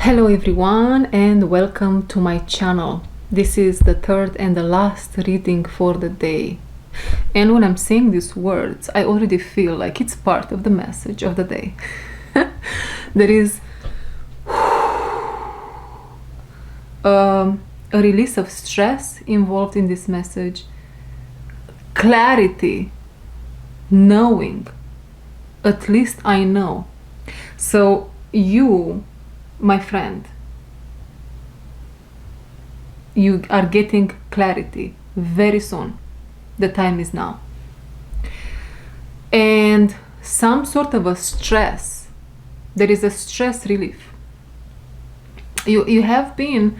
Hello everyone and welcome to my channel. This is the third and the last reading for the day. And when I'm saying these words, I already feel like it's part of the message of the day. There is a release of stress involved in this message, clarity, knowing, at least I know. So you, my friend, you are getting clarity very soon. The time is now. And some sort of a stress, there is a stress relief. You have been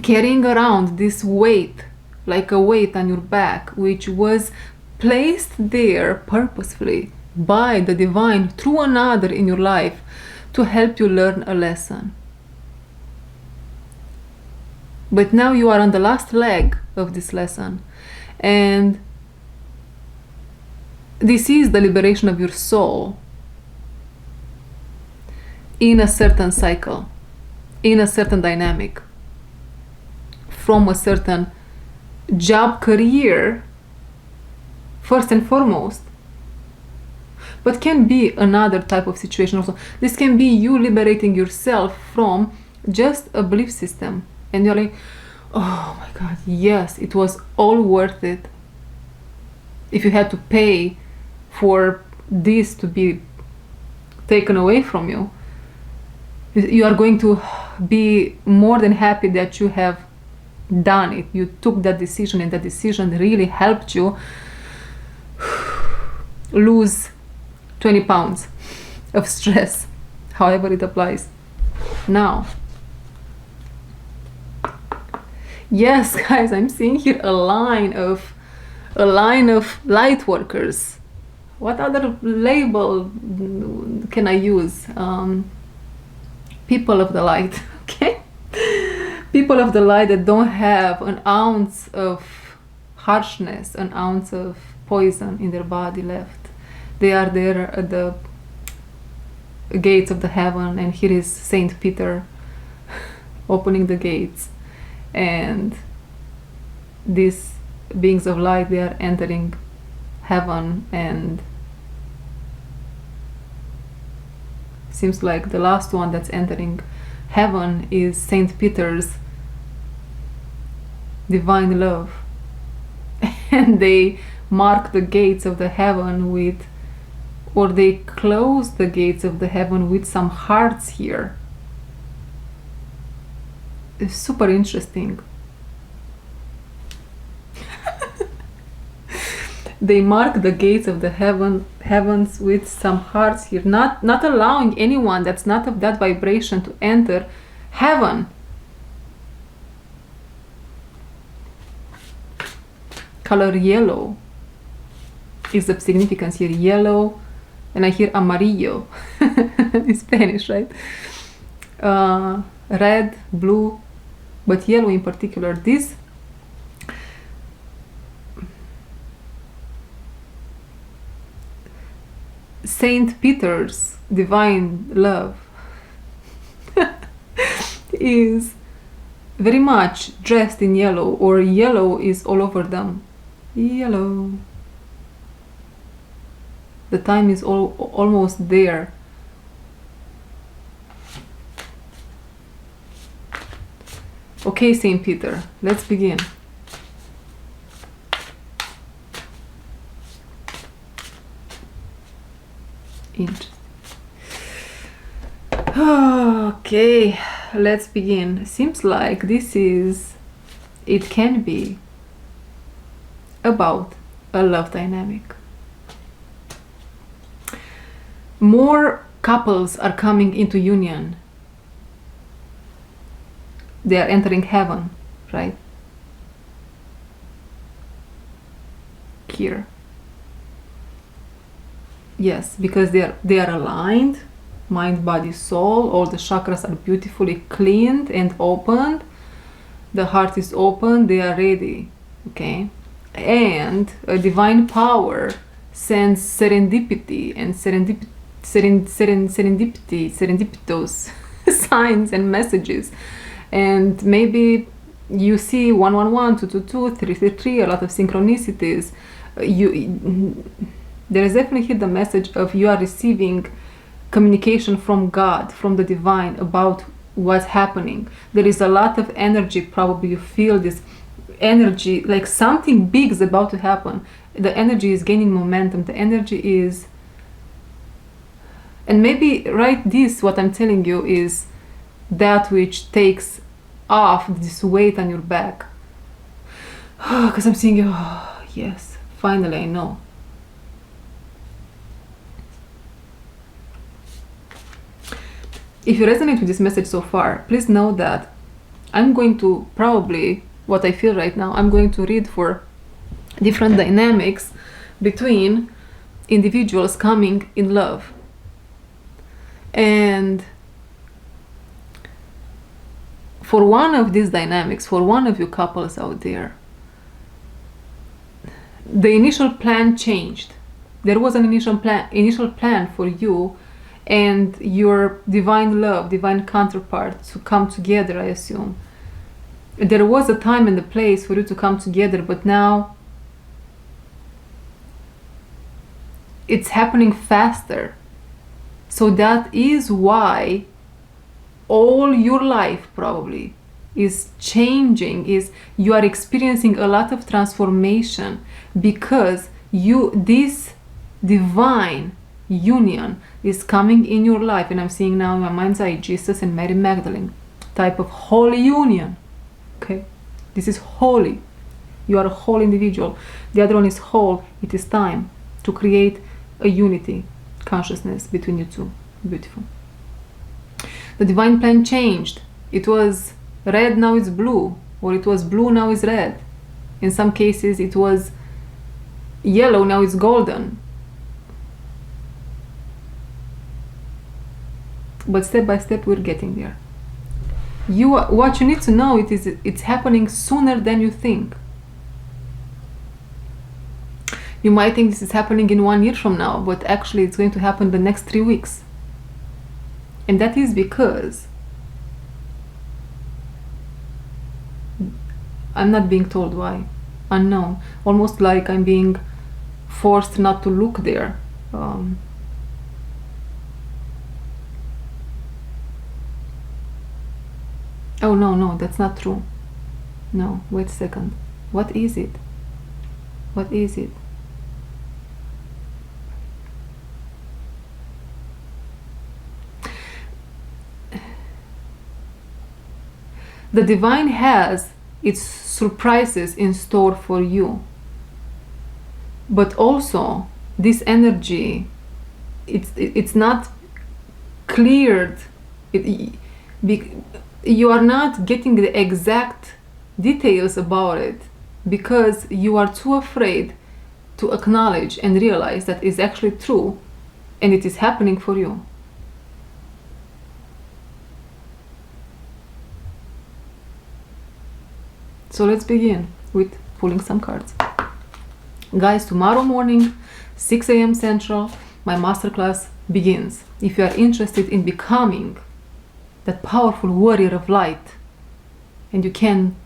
carrying around this weight, like a weight on your back, which was placed there purposefully by the divine through another in your life to help you learn a lesson. But now you are on the last leg of this lesson, and this is the liberation of your soul in a certain cycle, in a certain dynamic, from a certain job, career, first and foremost, but can be another type of situation also. This can be you liberating yourself from just a belief system, and you're like, oh my God, yes, it was all worth it. If you had to pay for this to be taken away from you, you are going to be more than happy that you have done it. You took that decision, and that decision really helped you lose 20 pounds of stress, however it applies. Now, yes, guys, I'm seeing here a line of light workers. What other label can I use? People of the light, okay? People of the light that don't have an ounce of harshness, an ounce of poison in their body left. They are there at the gates of the heaven, and here is Saint Peter opening the gates, and these beings of light, they are entering heaven, and seems like the last one that's entering heaven is Saint Peter's divine love. And they mark the gates of the heaven with, or they close the gates of the heaven with some hearts here. It's super interesting. They mark the gates of the heavens with some hearts here, not allowing anyone that's not of that vibration to enter heaven. Color yellow is the significance here. Yellow, and I hear amarillo in Spanish, right? Red, blue, but yellow in particular. This Saint Peter's divine love is very much dressed in yellow, or yellow is all over them. Yellow. The time is almost there. Okay, Saint Peter, let's begin. Interesting. Okay, let's begin. Seems like it can be about a love dynamic. More couples are coming into union. They are entering heaven, right? Here. Yes, because they are aligned, mind, body, soul. All the chakras are beautifully cleaned and opened. The heart is open. They are ready. Okay, and a divine power sends serendipity and serendipitous signs and messages. And maybe you see 111, 222, 333, a lot of synchronicities. There is definitely the message of you are receiving communication from God, from the divine, about what's happening. There is a lot of energy. Probably you feel this energy, like something big is about to happen. The energy is gaining momentum. The energy is, and maybe this, what I'm telling you, is that which takes off this weight on your back. Because I'm seeing you, yes, finally I know. If you resonate with this message so far, please know that I'm going to probably, what I feel right now, I'm going to read for different dynamics between individuals coming in love. And for one of these dynamics, for one of you couples out there, the initial plan changed. There was an initial plan for you and your divine love, divine counterpart to come together, I assume. There was a time and a place for you to come together, but now it's happening faster. So that is why all your life probably is changing, is you are experiencing a lot of transformation, because this divine union is coming in your life. And I'm seeing now in my mind's eye Jesus and Mary Magdalene, type of holy union. Okay, this is holy. You are a whole individual. The other one is whole. It is time to create a unity consciousness between you two. Beautiful. The divine plan changed. It was red, now it's blue, or it was blue, now it's red. In some cases it was yellow, now it's golden. But step by step we're getting there. What you need to know, it's happening sooner than you think. You might think this is happening in 1 year from now, but actually it's going to happen the next 3 weeks. And that is because I'm not being told why. Unknown. Almost like I'm being forced not to look there. Oh no, that's not true. No, wait a second. What is it? What is it? The divine has its surprises in store for you. But also, this energy, it's not cleared. You are not getting the exact details about it because you are too afraid to acknowledge and realize that it's actually true and it is happening for you. So let's begin with pulling some cards. Guys, tomorrow morning, 6 a.m. Central, my masterclass begins. If you are interested in becoming that powerful warrior of light, and you can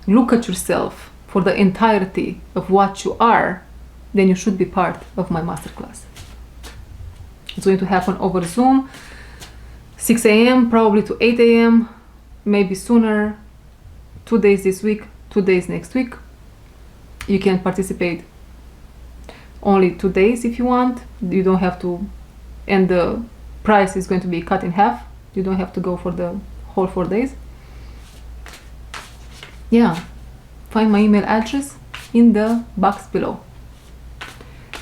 look at yourself for the entirety of what you are, then you should be part of my masterclass. It's going to happen over Zoom, 6 a.m. probably to 8 a.m., maybe sooner, 2 days this week, 2 days next week. You can participate only 2 days if you want. You don't have to, and the price is going to be cut in half. You don't have to go for the whole 4 days. Yeah, find my email address in the box below.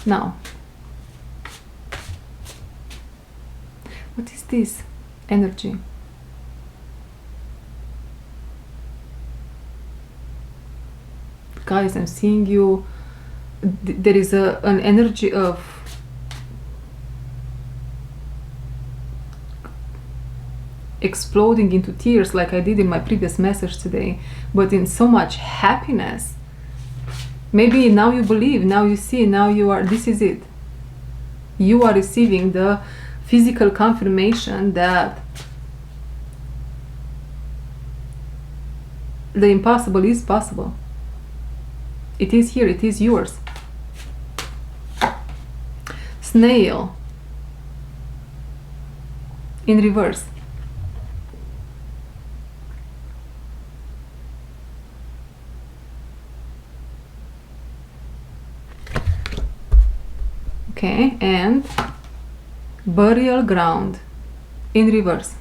Now, what is this energy? Guys, I'm seeing you. There is an energy of exploding into tears like I did in my previous message today, but in so much happiness. Maybe now you believe, now you see, now you are, this is it. You are receiving the physical confirmation that the impossible is possible. It is here, it is yours. Snail in reverse. Okay, and burial ground in reverse.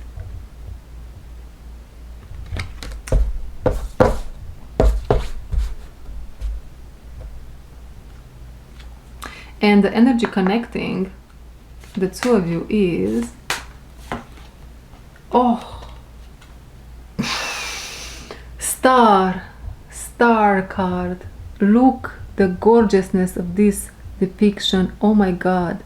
And the energy connecting the two of you is, oh, star card. Look the gorgeousness of this depiction. Oh my God.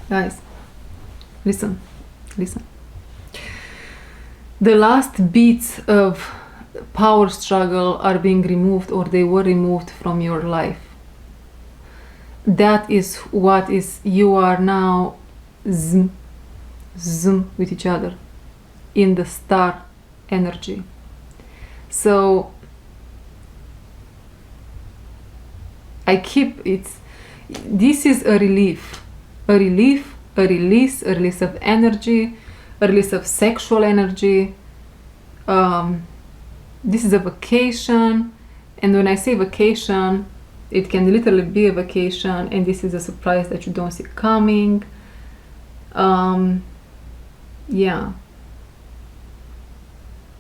Guys, listen. The last bits of power struggle are being removed, or they were removed from your life. That is what is, you are now zoom with each other in the star energy. So this is a relief, a release of energy, a release of sexual energy. This is a vacation, and when I say vacation, it can literally be a vacation, and this is a surprise that you don't see coming. Yeah.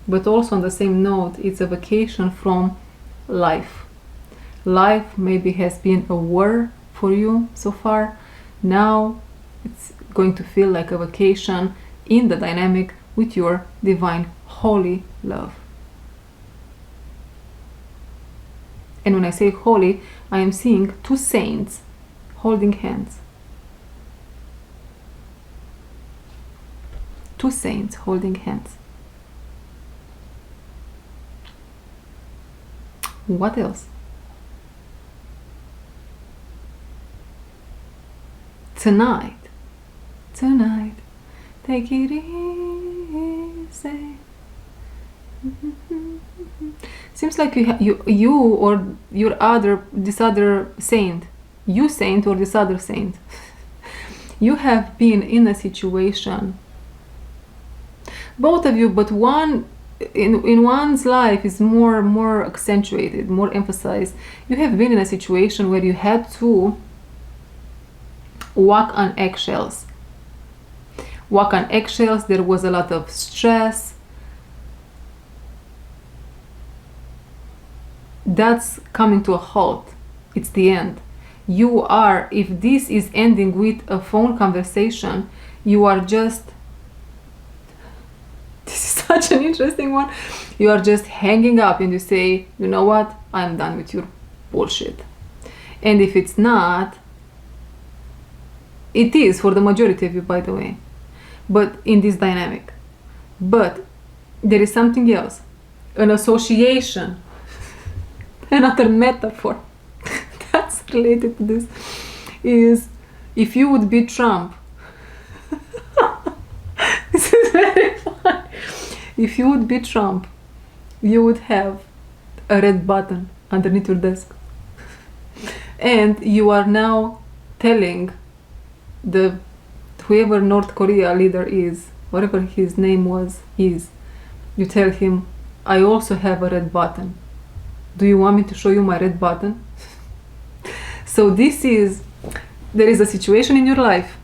But also on the same note, it's a vacation from life. Life maybe has been a war for you so far. Now it's going to feel like a vacation in the dynamic with your divine holy love. And when I say holy, I am seeing two saints holding hands. Two saints holding hands. What else? Tonight, take it easy. Seems like you or this other saint, you saint or this other saint, you have been in a situation, both of you, but one in one's life is more accentuated, more emphasized. You have been in a situation where you had to walk on eggshells. There was a lot of stress. That's coming to a halt. It's the end. You are, if this is ending with a phone conversation, you are just, this is such an interesting one, you are just hanging up and you say, you know what, I'm done with your bullshit. And if it's not, it is for the majority of you, by the way, but in this dynamic. But there is something else, an association, another metaphor that's related to this is, if you would be Trump, this is very fun. If you would be Trump, you would have a red button underneath your desk. And you are now telling whoever North Korea leader is, whatever his name is, you tell him, I also have a red button. Do you want me to show you my red button? So there is a situation in your life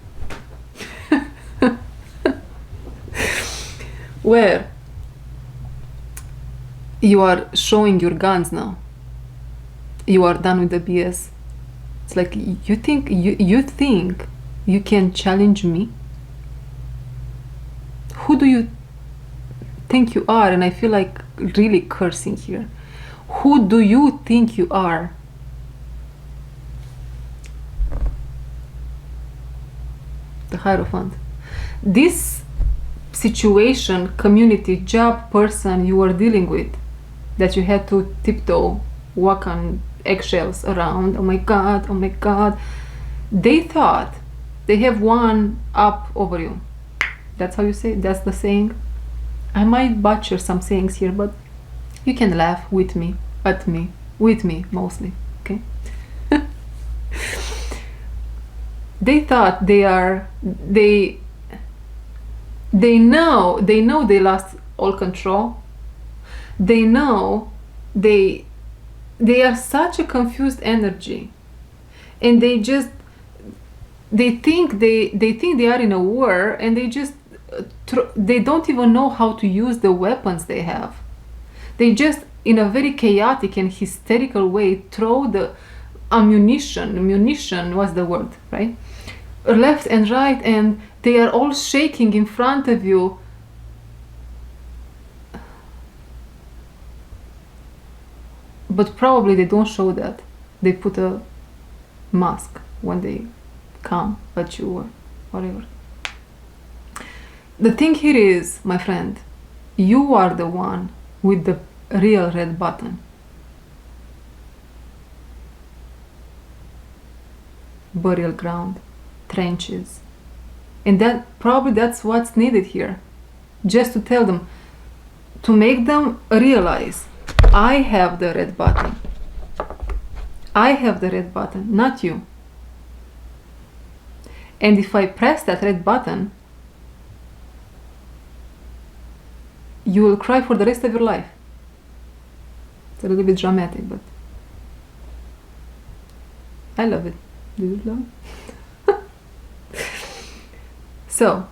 where you are showing your guns now. You are done with the BS. It's like you think you can challenge me? Who do you think you are? And I feel like really cursing here. Who do you think you are? The Hierophant. This situation, community, job, person you are dealing with, that you had to tiptoe, walk on eggshells around. Oh my God, oh my God. They thought they have one up over you. That's how you say it? That's the saying. I might butcher some sayings here, but you can laugh with me, at me, with me mostly, okay? They thought they know they lost all control. They know they are such a confused energy, and they think they are in a war, and they don't even know how to use the weapons they have. They just, in a very chaotic and hysterical way, throw the ammunition, what's the word, right? Left and right, and they are all shaking in front of you. But probably they don't show that. They put a mask when they come at you or whatever. The thing here is, my friend, you are the one with the real red button. Burial ground, trenches. And that's what's needed here. Just to tell them, to make them realize, I have the red button. I have the red button, not you. And if I press that red button, you will cry for the rest of your life. It's a little bit dramatic, but I love it. Do you love it? So,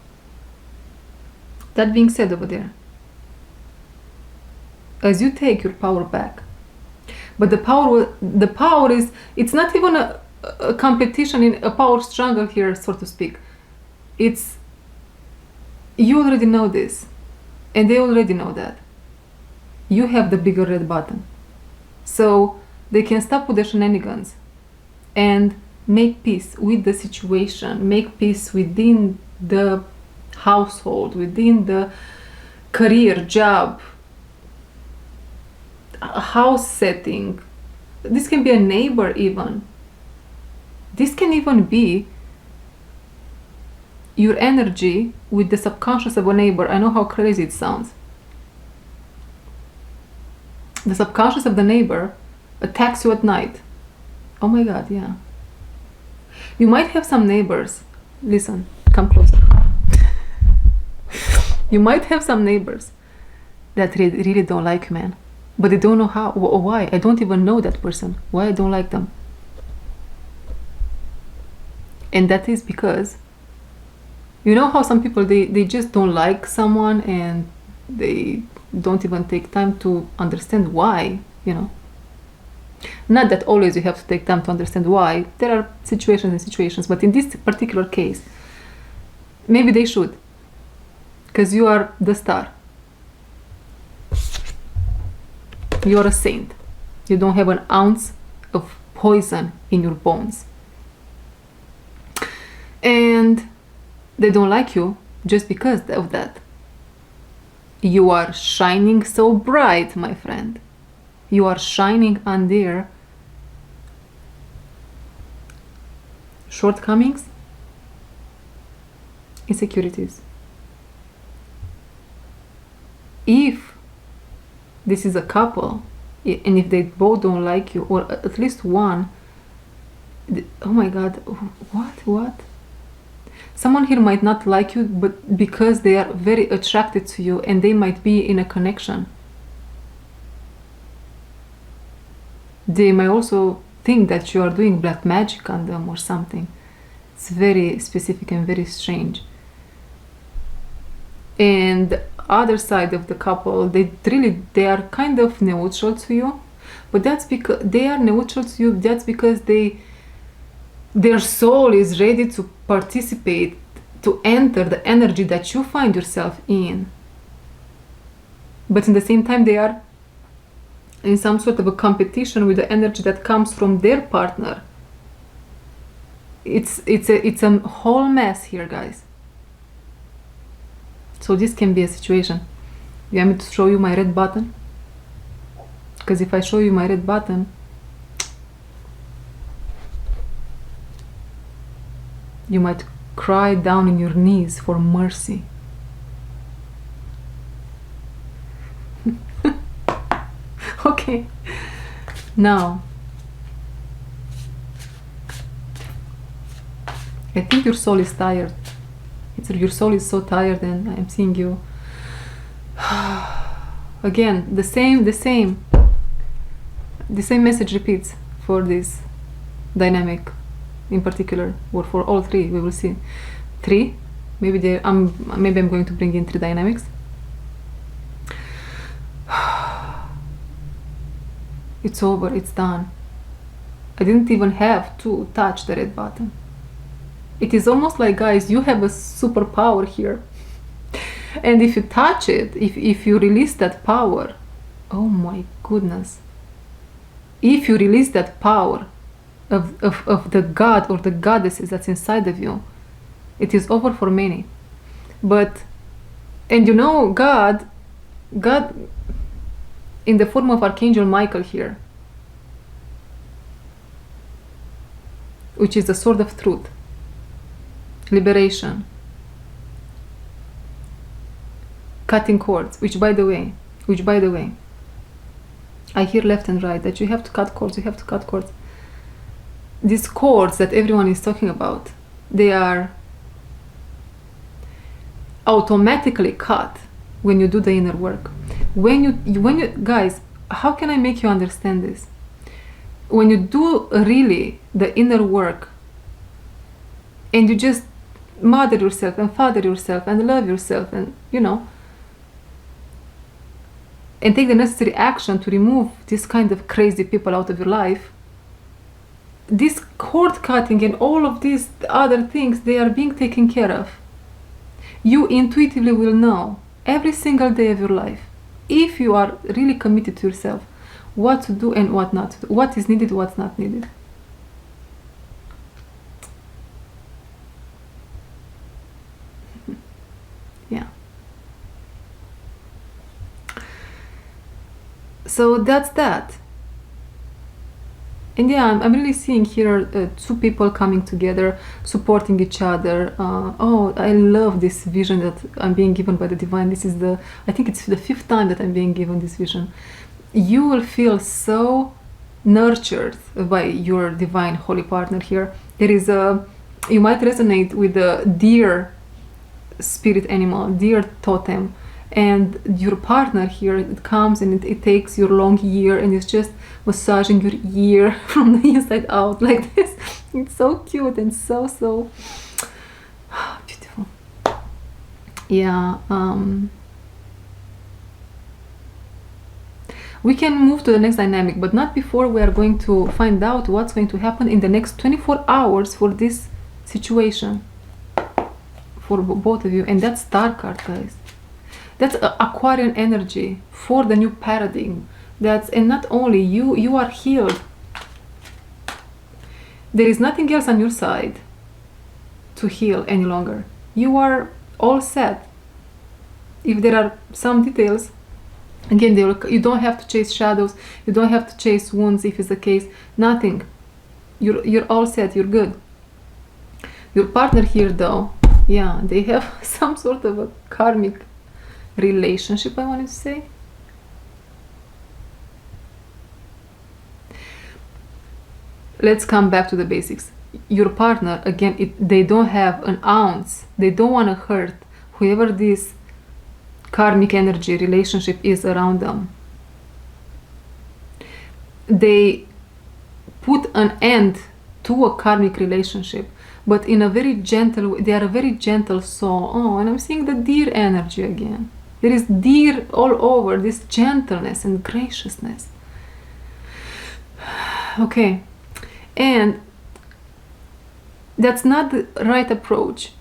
that being said over there, as you take your power back, but the power is, it's not even a competition in a power struggle here, so to speak. It's, you already know this, and they already know that. You have the bigger red button. So they can stop with the shenanigans and make peace with the situation, make peace within the household, within the career, job, a house setting. This can be a neighbor even. This can even be your energy with the subconscious of a neighbor. I know how crazy it sounds. The subconscious of the neighbor attacks you at night. Oh my God, yeah. You might have some neighbors. Listen, come closer. You might have some neighbors that really don't like you, man. But they don't know how, why. I don't even know that person. Why I don't like them. And that is because, you know how some people, they just don't like someone and they don't even take time to understand why, you know. Not that always you have to take time to understand why. There are situations and situations, but in this particular case, maybe they should. Because you are the star. You're a saint. You don't have an ounce of poison in your bones. And they don't like you just because of that. You are shining so bright, my friend. You are shining on their shortcomings, insecurities. If this is a couple, and if they both don't like you, or at least one, oh my God, what? Someone here might not like you, but because they are very attracted to you and they might be in a connection. They might also think that you are doing black magic on them or something. It's very specific and very strange. And the other side of the couple, they are kind of neutral to you, but that's because they are neutral to you. That's because their soul is ready to participate, to enter the energy that you find yourself in. But in the same time, they are in some sort of a competition with the energy that comes from their partner. It's a whole mess here, guys. So this can be a situation. You want me to show you my red button? Because if I show you my red button, you might cry down on your knees for mercy. Okay, now I think your soul is tired. Your soul is so tired, and I'm seeing you again. The same message repeats for this dynamic in particular, or for all three. We will see. Three, maybe I'm going to bring in three dynamics. It's over, it's done. I didn't even have to touch the red button. It is almost like, guys, you have a superpower here. And if you touch it, if you release that power, oh my goodness. If you release that power of the God or the goddesses that's inside of you, it is over for many. But, and you know, God in the form of Archangel Michael here, which is the sword of truth, liberation, cutting cords, which by the way, I hear left and right that you have to cut cords, These cords that everyone is talking about, they are automatically cut when you do the inner work. When you guys, how can I make you understand this? When you do really the inner work, and you just mother yourself and father yourself and love yourself, and and take the necessary action to remove this kind of crazy people out of your life, this cord cutting and all of these other things, they are being taken care of. You intuitively will know every single day of your life, if you are really committed to yourself, what to do and what not to do, what is needed, what's not needed. Yeah. So that's that. And yeah, I'm really seeing here two people coming together, supporting each other. Oh, I love this vision that I'm being given by the divine. This is I think it's the 5th time that I'm being given this vision. You will feel so nurtured by your divine holy partner here. There is you might resonate with the deer spirit animal, deer totem, and your partner here, it comes and it takes your long ear and it's just massaging your ear from the inside out like this. It's so cute and so beautiful. Yeah. We can move to the next dynamic, but not before we are going to find out what's going to happen in the next 24 hours for this situation, for both of you. And that's Star card, guys. That's Aquarian energy for the new paradigm. And not only you are healed. There is nothing else on your side to heal any longer. You are all set. If there are some details, again, you don't have to chase shadows, you don't have to chase wounds if it's the case, nothing. You're all set, you're good. Your partner here though, yeah, they have some sort of a karmic relationship, I wanted to say. Let's come back to the basics. Your partner, again, they don't have an ounce, they don't want to hurt whoever this karmic energy relationship is around them. They put an end to a karmic relationship, but in a very gentle way. They are a very gentle soul. Oh, and I'm seeing the deer energy again. There is deer all over, this gentleness and graciousness. Okay, and that's not the right approach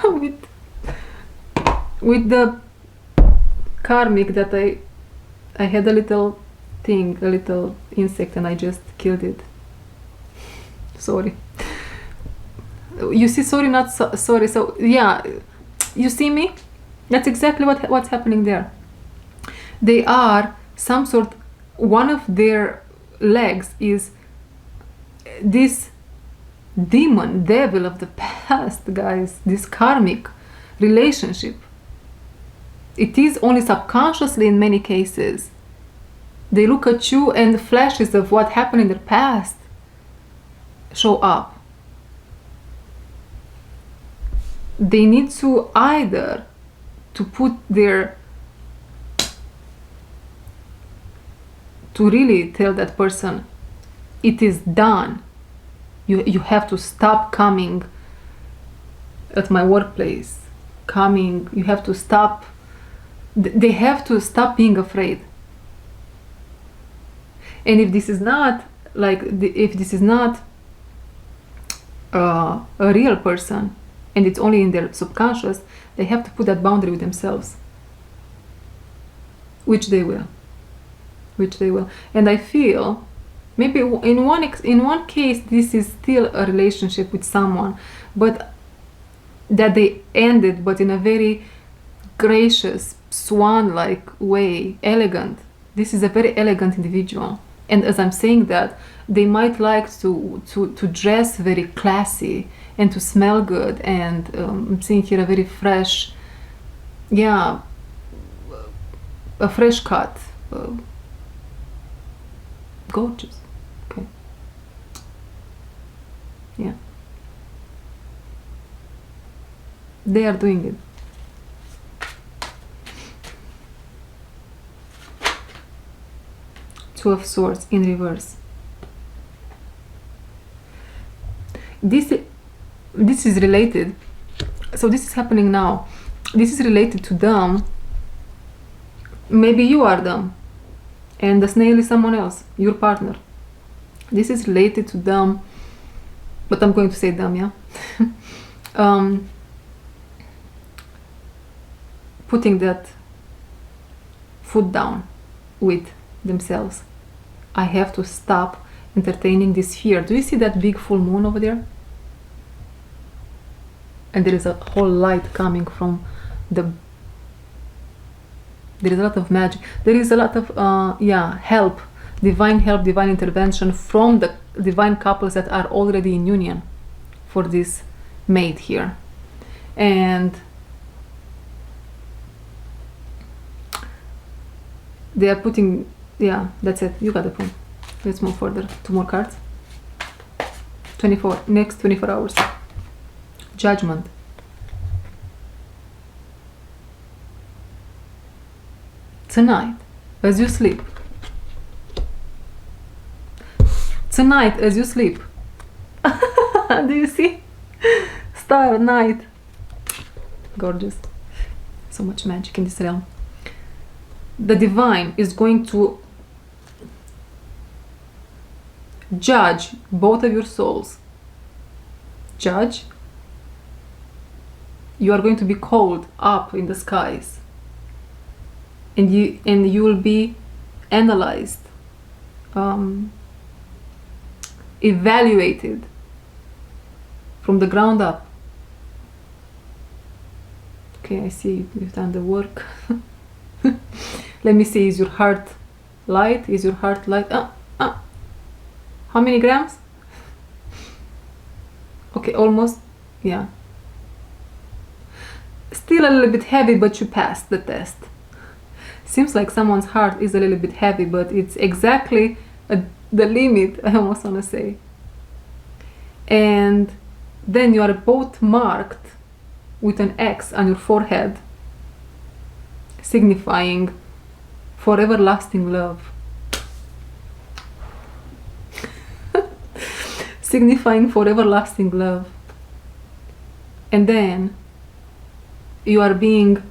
with the karmic that I had a little thing, a little insect, and I just killed it. Sorry. You see, sorry, not sorry. So yeah, you see me? That's exactly what's happening there. They are some sort one of their legs is this devil of the past, guys, this karmic relationship. It is only subconsciously in many cases. They look at you and flashes of what happened in the past show up. They need to either to put their, to really tell that person, it is done. You have to stop coming at my workplace. You have to stop. They have to stop being afraid. And if this is not a real person, and it's only in their subconscious, they have to put that boundary with themselves, which they will. And I feel maybe in one case this is still a relationship with someone, but that they ended, but in a very gracious, swan-like way, elegant. This is a very elegant individual, and as I'm saying that, they might like to dress very classy and to smell good, and I'm seeing here a very fresh, a fresh cut, gorgeous. Okay. Yeah. They are doing it. Two of Swords in reverse. This is related. So this is happening now. This is related to them. Maybe you are them, and the snail is someone else, your partner. This is related to them, but I'm going to say them, yeah. Putting that foot down with themselves. I have to stop entertaining this fear. Do you see that big full moon over there? And there is a whole light coming from there is a lot of magic. There is a lot of help, divine intervention from the divine couples that are already in union for this mate here. And they are putting, that's it. You got the point. Let's move further. 2 more cards. Next 24 hours. Judgment. Tonight, as you sleep. Tonight, as you sleep. Do you see? Star, night. Gorgeous. So much magic in this realm. The divine is going to judge both of your souls. Judge. You are going to be called up in the skies, and you will be analyzed, evaluated from the ground up. Okay, I see you've done the work. Let me see, is your heart light? Is your heart light? How many grams? Okay, almost, yeah. Still a little bit heavy, but you passed the test. Seems like someone's heart is a little bit heavy, but it's exactly the limit, I almost want to say. And then you are both marked with an X on your forehead, signifying forever lasting love. Signifying forever lasting love. And then you are being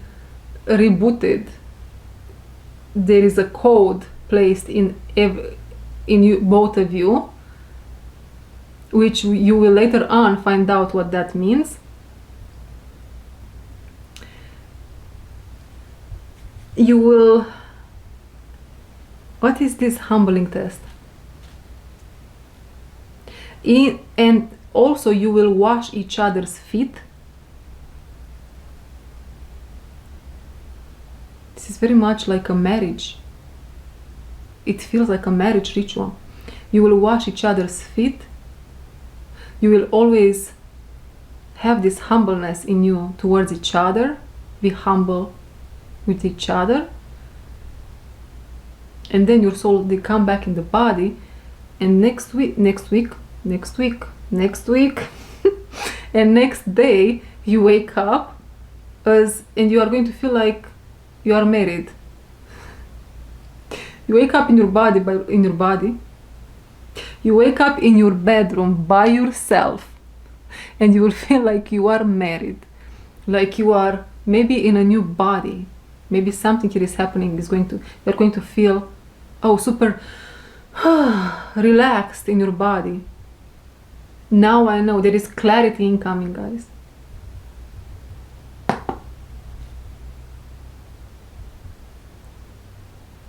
rebooted. There is a code placed in you, both of you, which you will later on find out what that means. You will, what is this humbling test? And also you will wash each other's feet. This is very much like a marriage. it feels like a marriage ritual. You will wash each other's feet. You will always have this humbleness in you towards each other. Be humble with each other. And then your soul, they come back in the body, and next week and next day you wake up and you are going to feel like you are married. You wake up in your body, you wake up in your bedroom by yourself, and you will feel like you are married, like you are maybe in a new body. Maybe something here is happening, you're going to feel super relaxed in your body. Now I know there is clarity incoming, guys.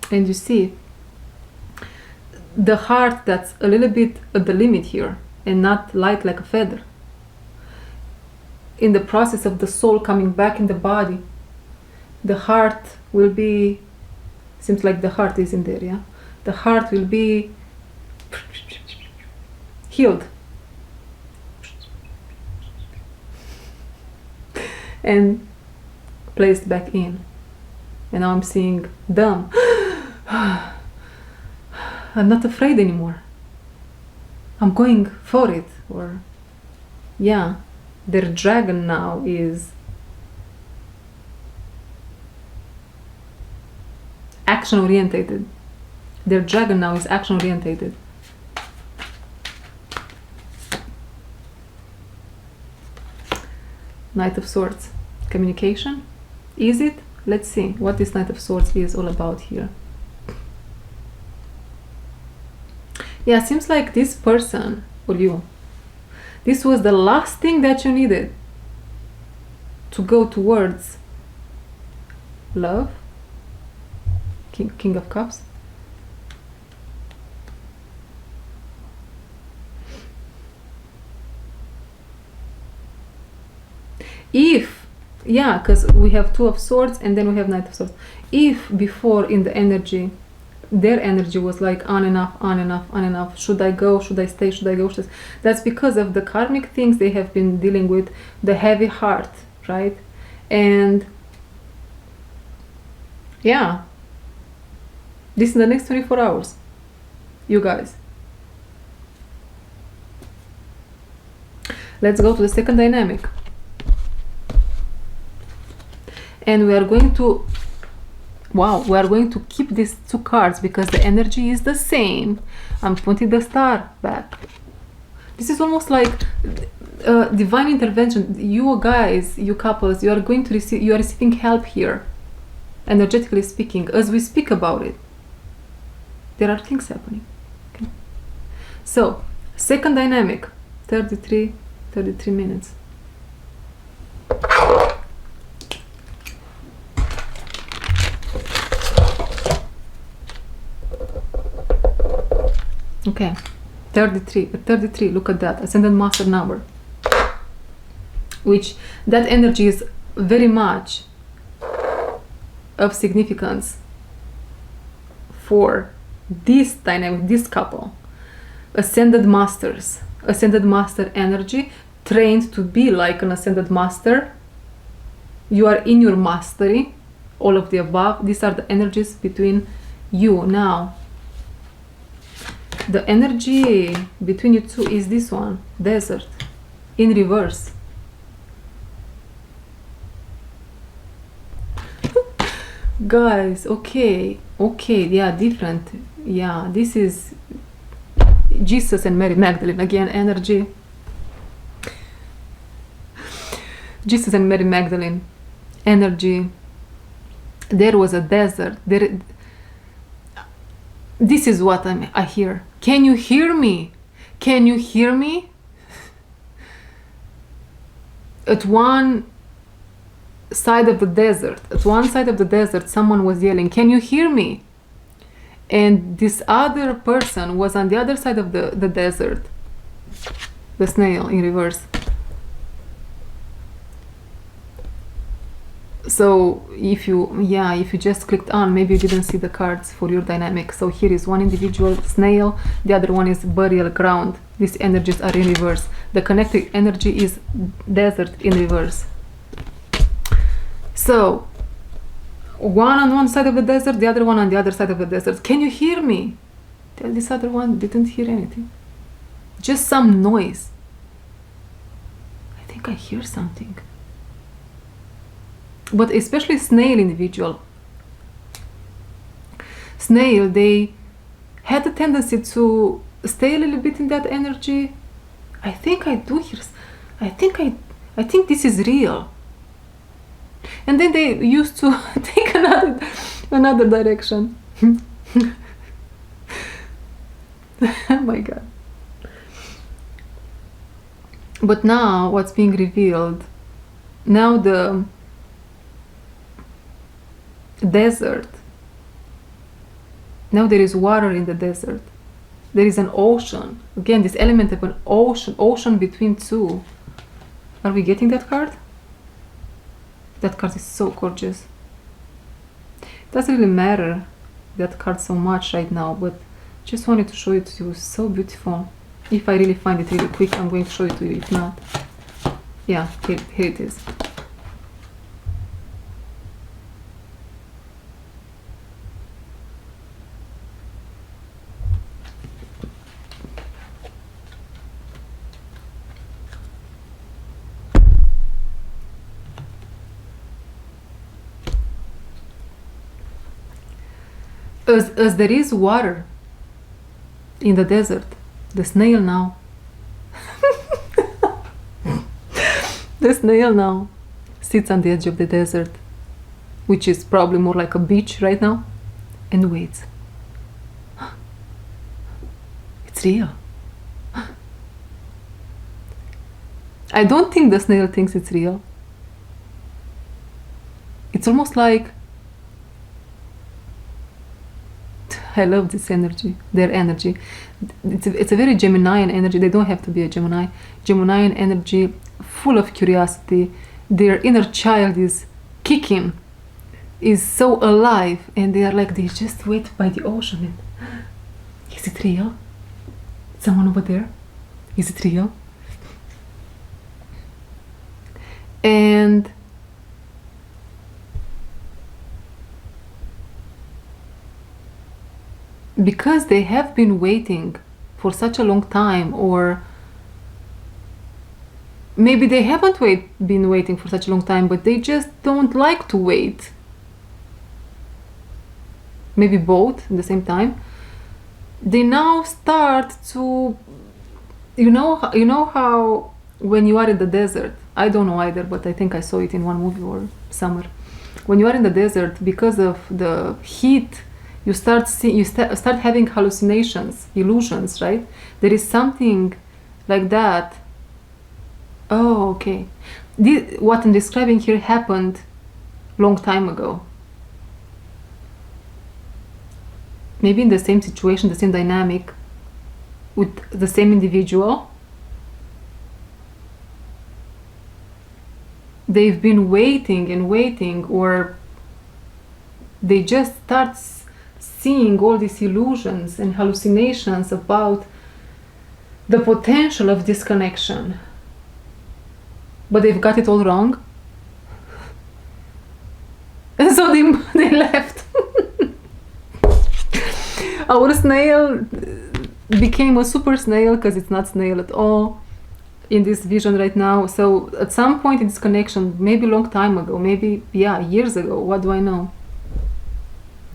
And you see, the heart that's a little bit at the limit here and not light like a feather. In the process of the soul coming back in the body, the heart will be, seems like the heart is in there, yeah? The heart will be healed. And placed back in. And now I'm seeing them. I'm not afraid anymore. I'm going for it. Or, yeah, their dragon now is action orientated. Their dragon now is action orientated. Knight of Swords. Communication. Is it? Let's see what this Knight of Swords is all about here. Yeah, seems like this person, or you, this was the last thing that you needed to go towards love. King of Cups. If, yeah, because we have Two of Swords and then we have Knight of Swords. If before in the energy, their energy was like on and off, should I go, should I stay, should I go, that's because of the karmic things they have been dealing with, the heavy heart, right? And yeah, this is the next 24 hours, you guys. Let's go to the second dynamic. And we are going to, we are going to keep these two cards because the energy is the same. I'm putting the star back. This is almost like divine intervention. You guys, you couples, you are going to receive, you are receiving help here, energetically speaking, as we speak about it. There are things happening. Okay. So, second dynamic, 33 minutes. Okay, 33, look at that, Ascendant Master number. Which, that energy is very much of significance for this dynamic, this couple. Ascended Masters, Ascended Master energy, trained to be like an Ascended Master. You are in your mastery, all of the above. These are the energies between you now. The energy between you two is this one, Desert, in reverse. Guys, okay, yeah, different. Yeah, this is Jesus and Mary Magdalene, again, energy. Jesus and Mary Magdalene, energy. There was a desert. This is what I hear. Can you hear me? Can you hear me? At one side of the desert, someone was yelling, "Can you hear me?" And this other person was on the other side of the desert. The snail in reverse. So if you just clicked on, maybe you didn't see the cards for your dynamic. So here is one individual snail, the other one is burial ground. These energies are in reverse. The connected energy is desert in reverse. So one on one side of the desert, the other one on the other side of the desert. Can you hear me? This other one didn't hear anything. Just some noise. I think I hear something. But especially snail individual. Snail, they had a tendency to stay a little bit in that energy. I think I do hear. I think this is real. And then they used to take another direction. Oh my God. But now what's being revealed, now the desert, now there is water in the desert, there is an ocean, again this element of an ocean between two. Are we getting that card? That card is so gorgeous. It doesn't really matter that card so much right now, but just wanted to show it to you. So beautiful. If I really find it really quick, I'm going to show it to you. If not, yeah, here it is. As there is water in the desert, the snail now the snail now sits on the edge of the desert, which is probably more like a beach right now, and waits. It's real. I don't think the snail thinks it's real. It's almost like, I love this energy, their energy. It's a very Geminian energy. They don't have to be a Gemini. Geminian energy, full of curiosity. Their inner child is kicking, is so alive, and they are like, they just wait by the ocean. And, is it real? Someone over there? Is it real? And because they have been waiting for such a long time, or maybe they haven't been waiting for such a long time, but they just don't like to wait. Maybe both at the same time. They now start to, you know how when you are in the desert, I don't know either, but I think I saw it in one movie or somewhere. When you are in the desert, because of the heat, you start having hallucinations, illusions, right? There is something like that. Oh, okay. What I'm describing here happened long time ago. Maybe in the same situation, the same dynamic, with the same individual. They've been waiting and waiting, or they just start seeing all these illusions and hallucinations about the potential of disconnection. But they've got it all wrong. And so they left. Our snail became a super snail, because it's not snail at all in this vision right now. So at some point in this connection, maybe a long time ago, maybe, yeah, years ago, what do I know?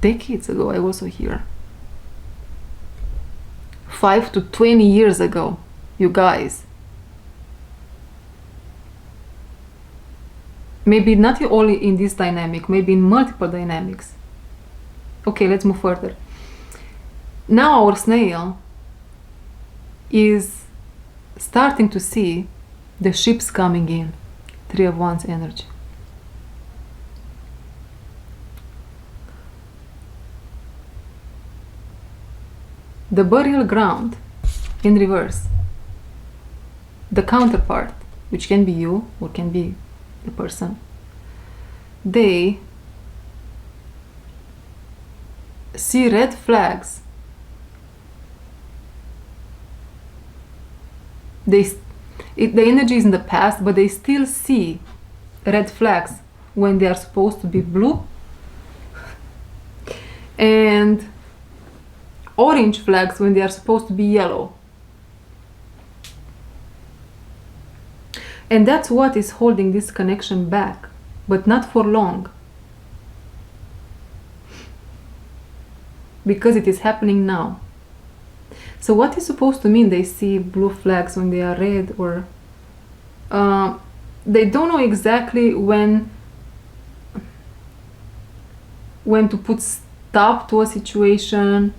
Decades ago, I was also here. 5 to 20 years ago, you guys. Maybe not only in this dynamic, maybe in multiple dynamics. Okay, let's move further. Now our snail is starting to see the ships coming in. 3 of Wands energy. The burial ground in reverse. The counterpart, which can be you or can be the person. they see red flags, the energy is in the past, but they still see red flags when they are supposed to be blue, and orange flags when they are supposed to be yellow. And that's what is holding this connection back, but not for long. Because it is happening now. So what is supposed to mean they see blue flags when they are red, or they don't know exactly when to put stop to a situation.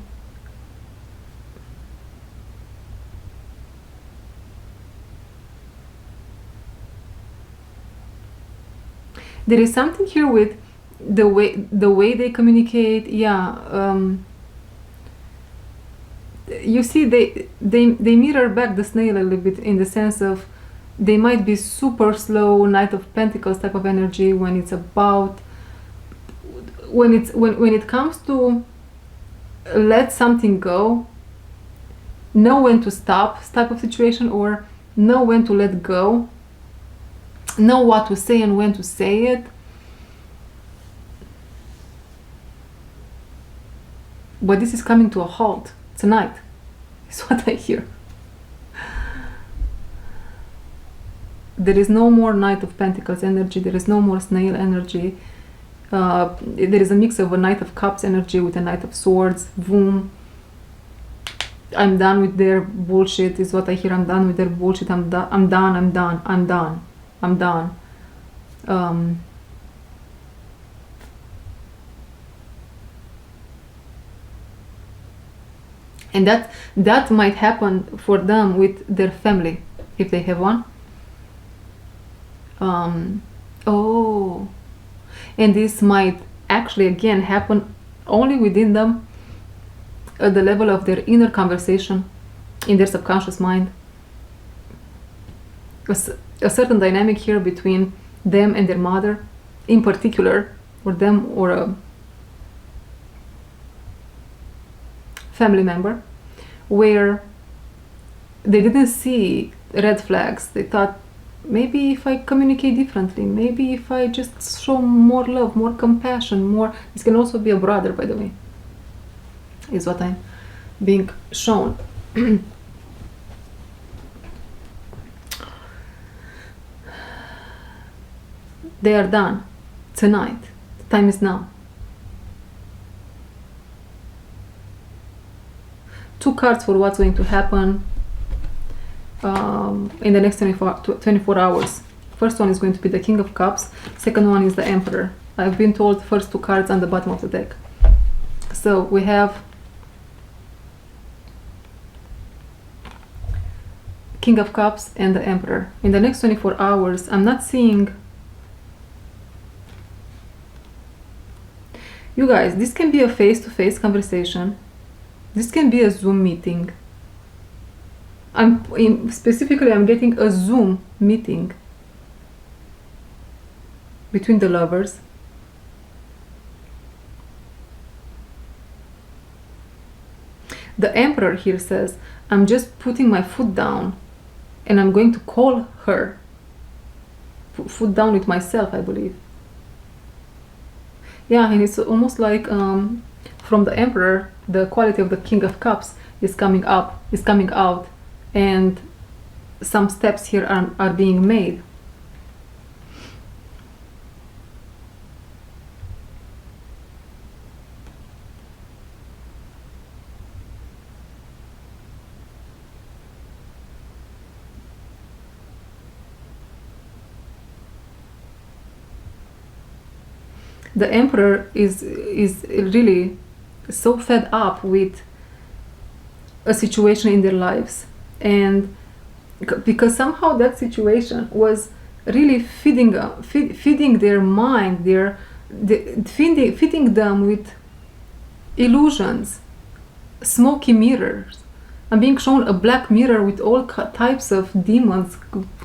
There is something here with the way they communicate. You see, they mirror back the snail a little bit, in the sense of they might be super slow, Knight of Pentacles type of energy when it's about when it comes to let something go, know when to stop type of situation, or know when to let go, know what to say and when to say it. But this is coming to a halt tonight, is what I hear. There is no more Knight of Pentacles energy, there is no more snail energy. There is a mix of a Knight of Cups energy with a Knight of Swords. Boom. I'm done with their bullshit, is what I hear. I'm done with their bullshit. I'm done. And that might happen for them with their family, if they have one. And this might actually again happen only within them, at the level of their inner conversation, in their subconscious mind. A certain dynamic here between them and their mother, in particular, or them or a family member, where they didn't see red flags. They thought, maybe if I communicate differently, maybe if I just show more love, more compassion, more... This can also be a brother, by the way, is what I'm being shown. They are done tonight. The time is now. 2 cards for what's going to happen in the next 24 hours. First one is going to be the King of Cups. Second one is the Emperor. I've been told the first 2 cards on the bottom of the deck. So we have King of Cups and the Emperor. In the next 24 hours, I'm not seeing... You guys, this can be a face-to-face conversation. This can be a Zoom meeting. Specifically, I'm getting a Zoom meeting between the lovers. The Emperor here says, I'm just putting my foot down and I'm going to call her. Foot down with myself, I believe. Yeah, and it's almost like from the Emperor, the quality of the King of Cups is coming out, and some steps here are being made. The Emperor is really so fed up with a situation in their lives, and because somehow that situation was really feeding their mind, feeding them with illusions, smoky mirrors. I'm being shown a black mirror with all types of demons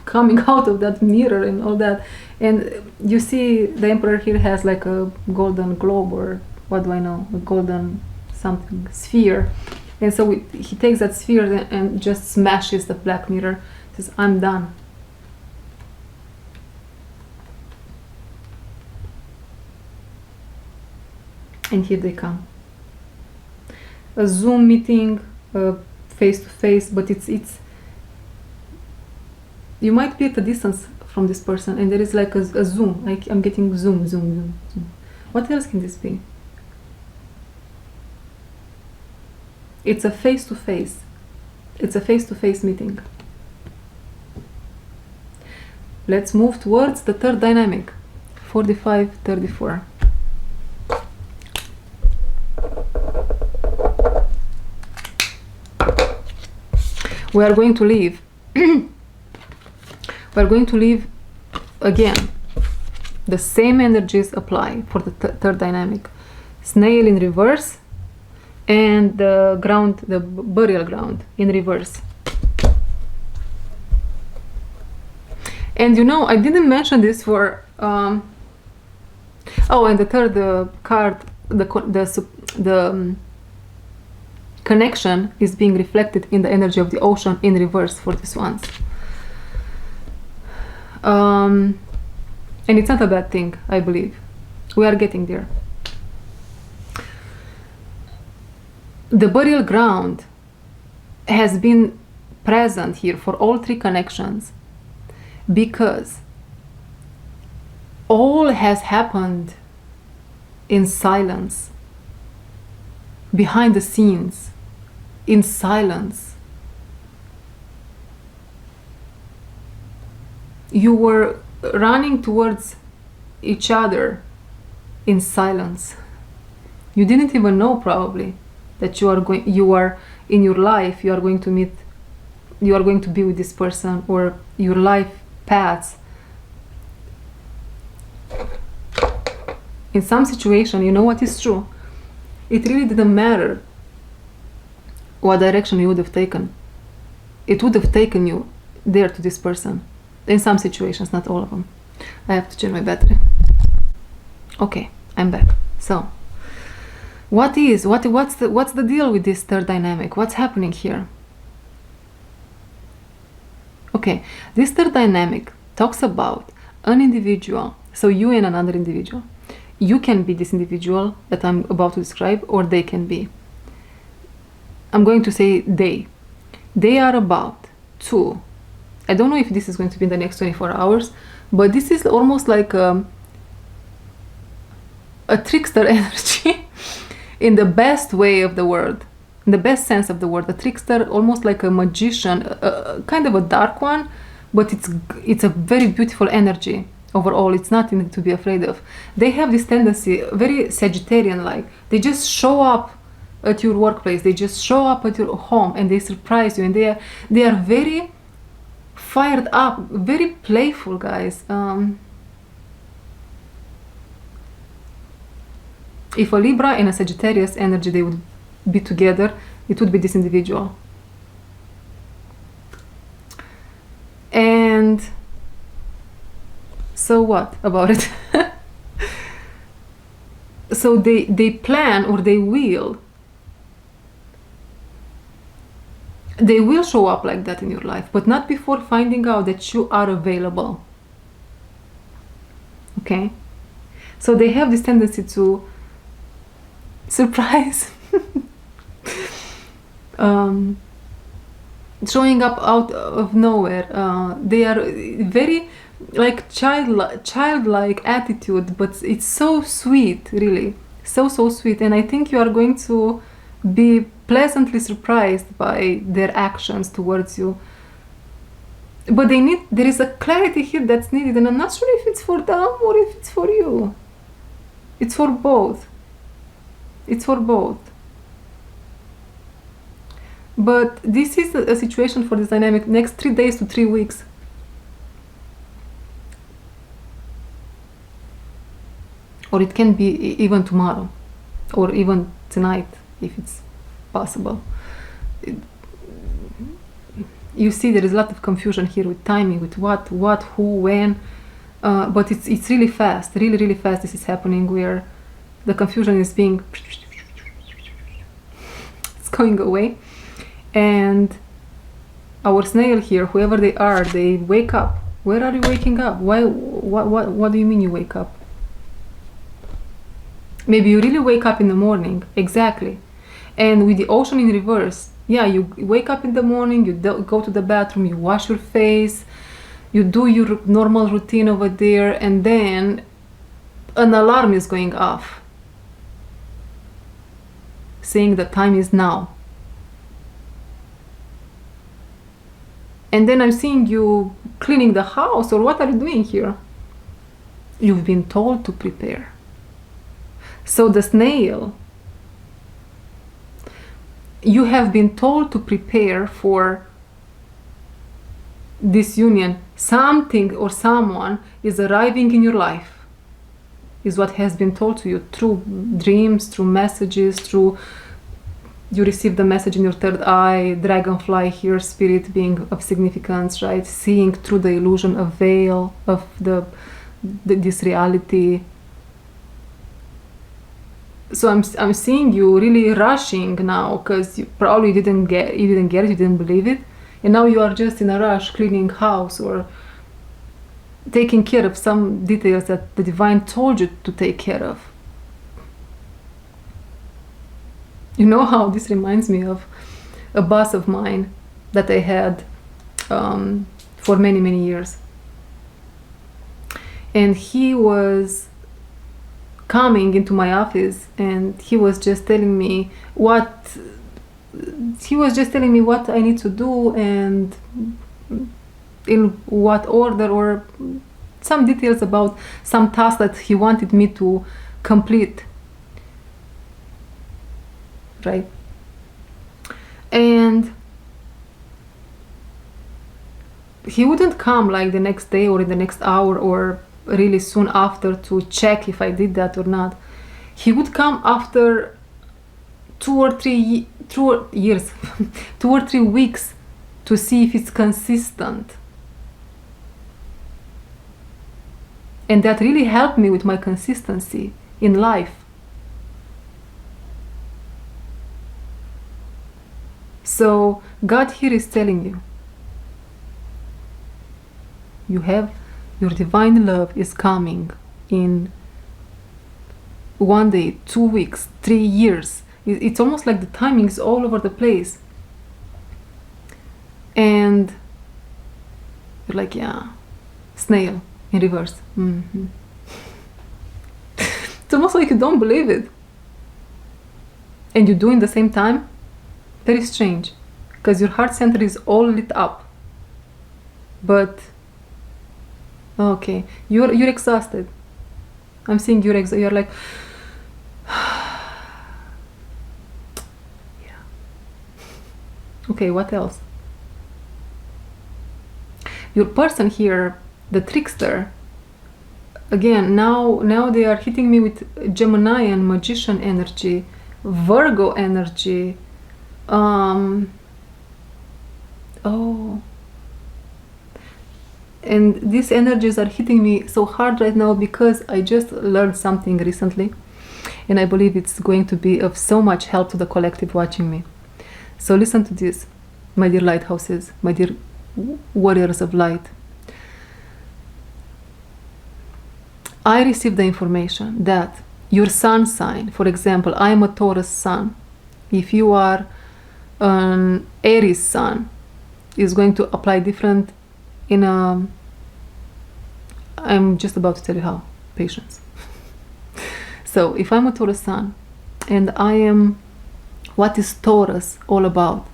coming out of that mirror and all that. And you see the emperor here has like a golden globe, or what do I know, a golden something sphere. And so he takes that sphere and just smashes the black mirror. Says, I'm done. And here they come. A Zoom meeting, face to face, but it's you might be at a distance from this person, and there is like a zoom. Like I'm getting zoom. What else can this be? It's a face to face. It's a face to face meeting. Let's move towards the third dynamic, 45-34. We are going to leave. We are going to leave again. The same energies apply for the third dynamic. Snail in reverse and the ground, the burial ground in reverse. And you know, I didn't mention this for oh, and the third card, the connection is being reflected in the energy of the ocean in reverse for these ones. And it's not a bad thing, I believe. We are getting there. The burial ground has been present here for all three connections because all has happened in silence, behind the scenes, in silence. You were running towards each other in silence. You didn't even know probably that you are in your life, you are going to meet, you are going to be with this person, or your life paths. In some situation, you know what is true? It really didn't matter what direction you would have taken. It would have taken you there to this person. In some situations, not all of them. I have to change my battery. Okay, I'm back. So, what's the deal with this third dynamic? What's happening here? Okay, this third dynamic talks about an individual. So you and another individual. You can be this individual that I'm about to describe, or they can be. I'm going to say they. They are about to. I don't know if this is going to be in the next 24 hours, but this is almost like a trickster energy in the best way of the word, in the best sense of the word. A trickster, almost like a magician, kind of a dark one, but it's a very beautiful energy overall. It's nothing to be afraid of. They have this tendency, very Sagittarian-like. They just show up at your workplace. They just show up at your home, and they surprise you. And they are very fired up, very playful, guys. If a Libra and a Sagittarius energy, they would be together, it would be this individual. And so what about it? So they plan, or they will show up like that in your life, but not before finding out that you are available. Okay? So they have this tendency to surprise, showing up out of nowhere. They are very like childlike attitude, but it's so sweet, really, so sweet. And I think you are going to be pleasantly surprised by their actions towards you. But there is a clarity here that's needed, and I'm not sure if it's for them or if it's for you. It's for both. It's for both. But this is a situation for this dynamic next 3 days to 3 weeks. Or it can be even tomorrow, or even tonight, if it's possible. you see there is a lot of confusion here with timing, with what, who, when, but it's really fast, really fast. This is happening where the confusion is being, it's going away, and our snail here, whoever they are, they wake up. Where are you waking up? Why? What do you mean you wake up? Maybe you really wake up in the morning, exactly. And with the ocean in reverse, yeah, you wake up in the morning, you go to the bathroom, you wash your face, you do your normal routine over there, and then an alarm is going off, saying the time is now. And then I'm seeing you cleaning the house, or what are you doing here? You've been told to prepare. So the snail, you have been told to prepare for this union. Something or someone is arriving in your life, is what has been told to you through dreams, through messages, through you receive the message in your third eye, dragonfly here, spirit being of significance, right? Seeing through the illusion, a veil of this reality. So I'm seeing you really rushing now, because you probably didn't get it, you didn't believe it, and now you are just in a rush cleaning house or taking care of some details that the divine told you to take care of. You know how this reminds me of a boss of mine that I had for many years, and he was coming into my office, and he was just telling me what I need to do and in what order, or some details about some task that he wanted me to complete, right? And he wouldn't come like the next day or in the next hour or really soon after to check if I did that or not. He would come after 2 or 3 years 2 or 3 weeks to see if it's consistent. And that really helped me with my consistency in life. So God here is telling you, you have your divine love is coming in 1 day, 2 weeks, 3 years. It's almost like the timing is all over the place. And you're like, yeah, snail in reverse. Mm-hmm. It's almost like you don't believe it. And you do in the same time. Very strange, because your heart center is all lit up. But okay, you're exhausted. I'm seeing you're like, yeah. Okay, what else? Your person here, the trickster, again, now they are hitting me with Geminian magician energy, Virgo energy. And these energies are hitting me so hard right now because I just learned something recently, and I believe it's going to be of so much help to the collective watching me. So listen to this, my dear lighthouses, my dear warriors of light. I received the information that your sun sign, for example, I am a Taurus sun. If you are an Aries sun, is going to apply different in a, I'm just about to tell you how, patience. So if I'm a Taurus sun and I am, what is Taurus all about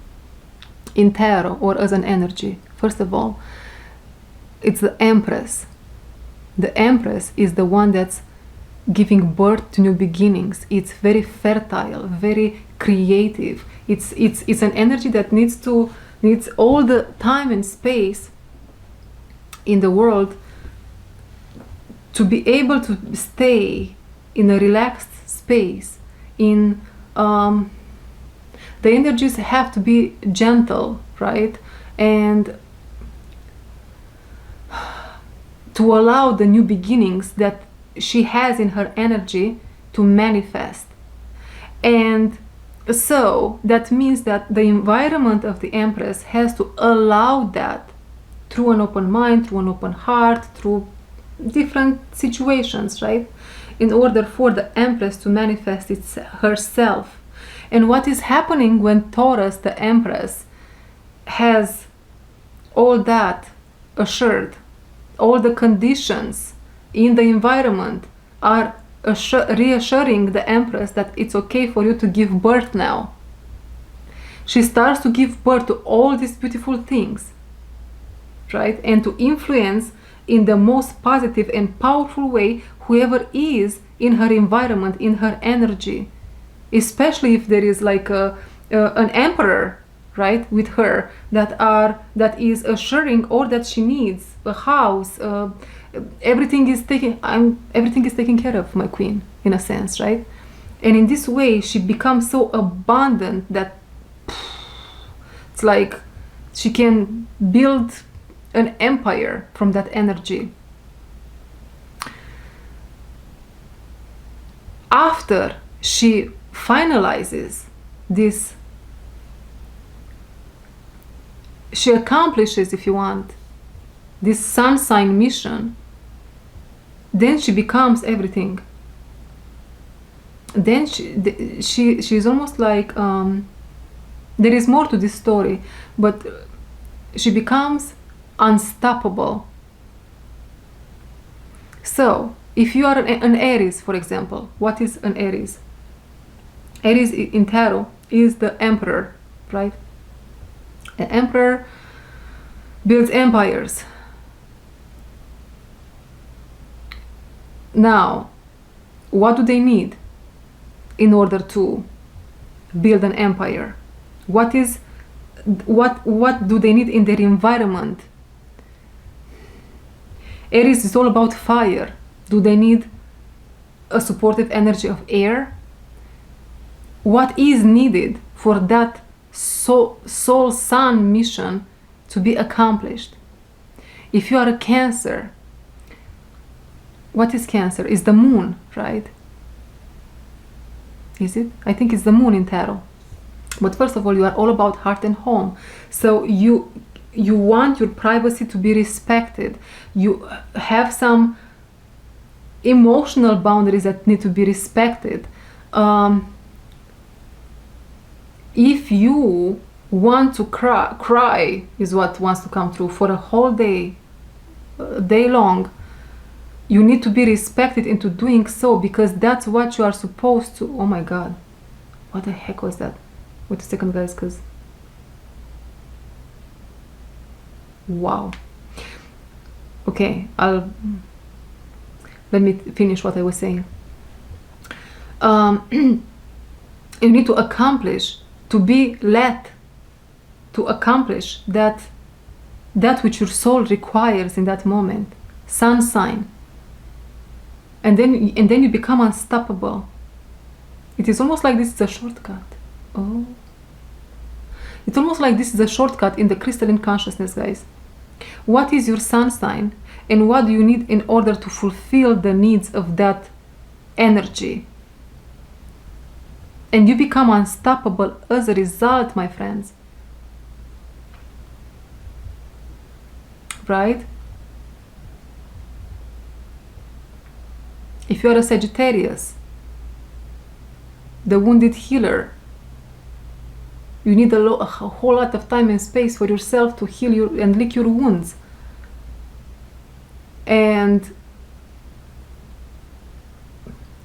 in tarot or as an energy? First of all, it's the Empress. The Empress is the one that's giving birth to new beginnings. It's very fertile, very creative. It's an energy that needs all the time and space in the world to be able to stay in a relaxed space. The energies have to be gentle, right? and to allow the new beginnings that she has in her energy to manifest. And so that means that the environment of the Empress has to allow that through an open mind, through an open heart, through different situations, right? In order for the Empress to manifest herself. And what is happening when Taurus, the Empress, has all that assured, all the conditions in the environment are reassuring the Empress that it's okay for you to give birth now. She starts to give birth to all these beautiful things, right? And to influence in the most positive and powerful way whoever is in her environment, in her energy. Especially if there is like an emperor, right, with her that is assuring all that she needs, a house, everything is taken care of, my queen, in a sense, right? And in this way she becomes so abundant that it's like she can build an empire from that energy. After she finalizes this, she accomplishes, if you want, this sun sign mission, then she becomes everything. Then she's almost like there is more to this story, but she becomes unstoppable. So if you are an Aries, for example, what is an Aries? Aries in tarot is the emperor, right? An emperor builds empires. Now, what do they need in order to build an empire? What do they need in their environment? Aries is all about fire. Do they need a supportive energy of air? What is needed for that soul sun mission to be accomplished? If you are a Cancer, what is Cancer? Is the moon, right? Is it? I think it's the moon in tarot. But first of all, you are all about heart and home. So you want your privacy to be respected. You have some emotional boundaries that need to be respected. If you want to cry is what wants to come through for a whole day long, you need to be respected into doing so, because that's what you are supposed to. Oh my god, what the heck was that? Wait a second, guys, because wow. Okay, let me finish what I was saying. You need to accomplish, to be led to accomplish that which your soul requires in that moment. Sun sign. And then you become unstoppable. It is almost like this is a shortcut. Oh. It's almost like this is a shortcut in the crystalline consciousness, guys. What is your sun sign, and what do you need in order to fulfill the needs of that energy? And you become unstoppable as a result, my friends. Right? If you are a Sagittarius, the wounded healer, you need a whole lot of time and space for yourself to heal and lick your wounds. And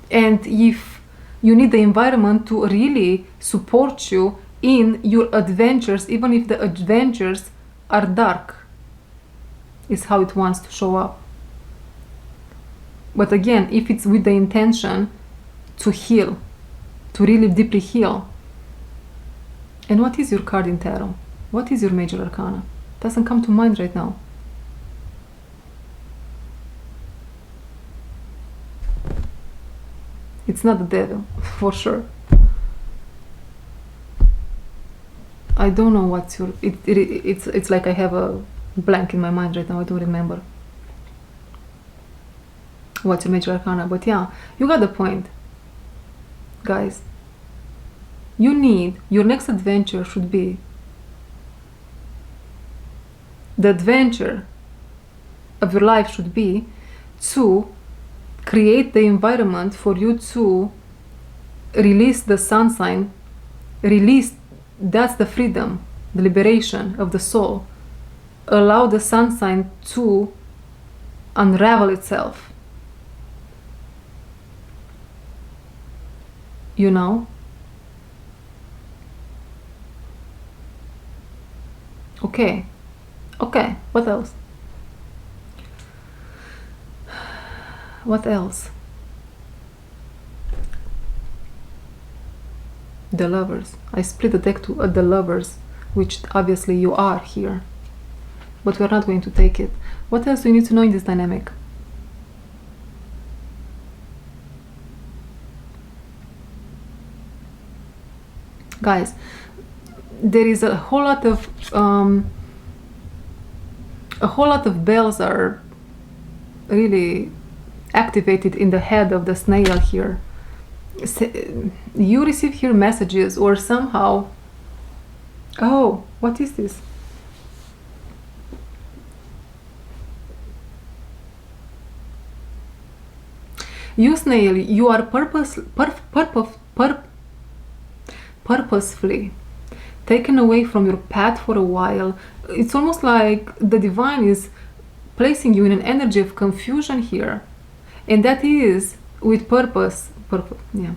if you need the environment to really support you in your adventures, even if the adventures are dark, is how it wants to show up. But again, if it's with the intention to heal, to really deeply heal. And what is your card in tarot? What is your major arcana? Doesn't come to mind right now. It's not the devil, for sure. I don't know what's your... It's like I have a blank in my mind right now. I don't remember what's your major arcana. But yeah, you got the point. Guys, you need... Your next adventure should be... The adventure of your life should be to create the environment for you to release the sun sign. Release, that's the freedom, the liberation of the soul. Allow the sun sign to unravel itself. You know? Okay. Okay, what else? What else? The Lovers. I split the deck to the Lovers, which obviously you are here. But we're not going to take it. What else do you need to know in this dynamic? Guys, there is a whole lot of bells are really activated in the head of the snail here. You receive here messages, or somehow... Oh, what is this? You snail, you are purposefully taken away from your path for a while. It's almost like the divine is placing you in an energy of confusion here, and that is with purpose. Yeah,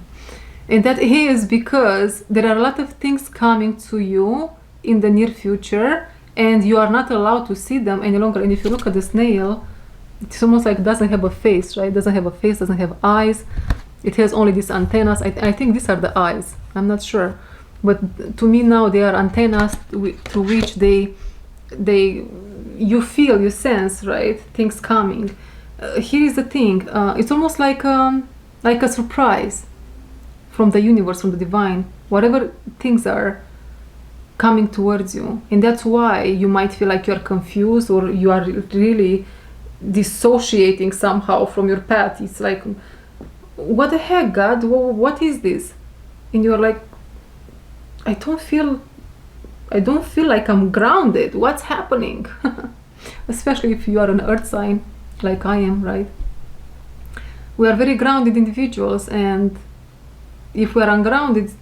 and that is because there are a lot of things coming to you in the near future, and you are not allowed to see them any longer. And if you look at the snail, it's almost like it doesn't have a face, right? It doesn't have a face, doesn't have eyes. It has only these antennas. I think these are the eyes. I'm not sure, but to me now they are antennas through which you feel, you sense, right, things coming. Here is the thing. It's almost like a surprise from the universe, from the divine. Whatever things are coming towards you, and that's why you might feel like you're confused, or you are really dissociating somehow from your path. It's like, what the heck, God? What is this? And you're like, I don't feel like I'm grounded. What's happening? Especially if you are an earth sign like I am, right? We are very grounded individuals, and if we are ungrounded,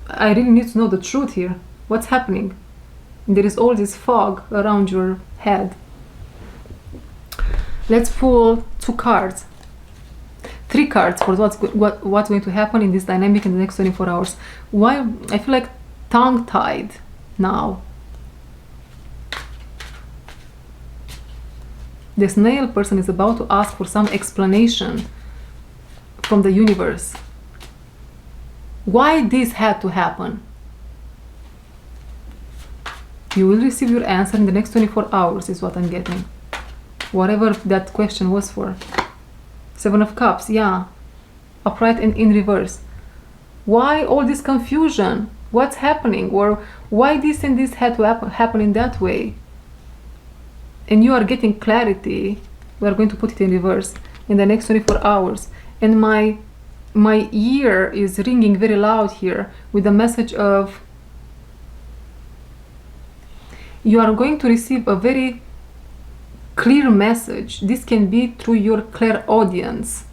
I really need to know the truth here. What's happening? There is all this fog around your head. Let's pull 2 cards. 3 cards for what's going to happen in this dynamic in the next 24 hours. Why I feel like tongue-tied now. The snail person is about to ask for some explanation from the universe. Why this had to happen? You will receive your answer in the next 24 hours is what I'm getting. Whatever that question was for. 7 of Cups, yeah. Upright and in reverse. Why all this confusion? What's happening? Or why this and this had to happen in that way? And you are getting clarity. We are going to put it in reverse in the next 24 hours. And my ear is ringing very loud here with a message of you are going to receive a very clear message. This can be through your clairaudience.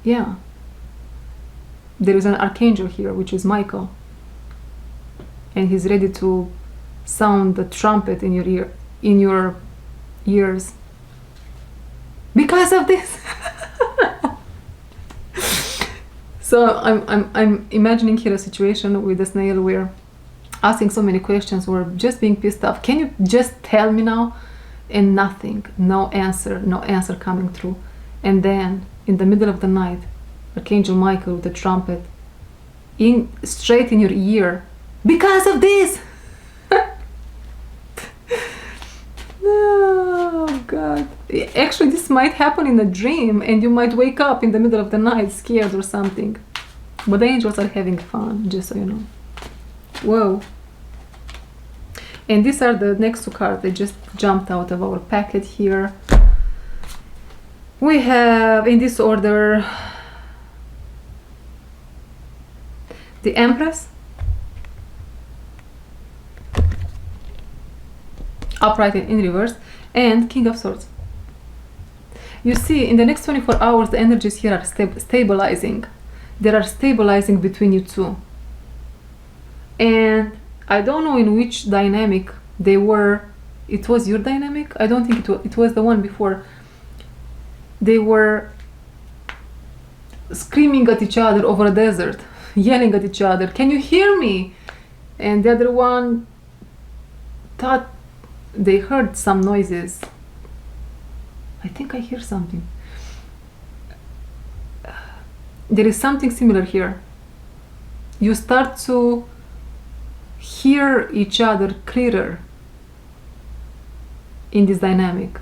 Yeah. There is an archangel here, which is Michael. And he's ready to sound the trumpet in your ears. Because of this. So I'm imagining here a situation with the snail where asking so many questions or just being pissed off. Can you just tell me now? And nothing, no answer coming through. And then in the middle of the night, Archangel Michael with the trumpet straight in your ear. Because of this. No. God. Actually, this might happen in a dream and you might wake up in the middle of the night scared or something. But the angels are having fun, just so you know. Whoa. And these are the next two cards. They just jumped out of our packet here. We have, in this order, the Empress, upright and in reverse, and King of Swords. You see, in the next 24 hours, the energies here are stabilizing. They are stabilizing between you two. And I don't know in which dynamic they were. It was your dynamic? I don't think it was the one before. They were screaming at each other over a desert, yelling at each other, "Can you hear me?" And the other one thought they heard some noises. I think I hear something. There is something similar here. You start to hear each other clearer in this dynamic.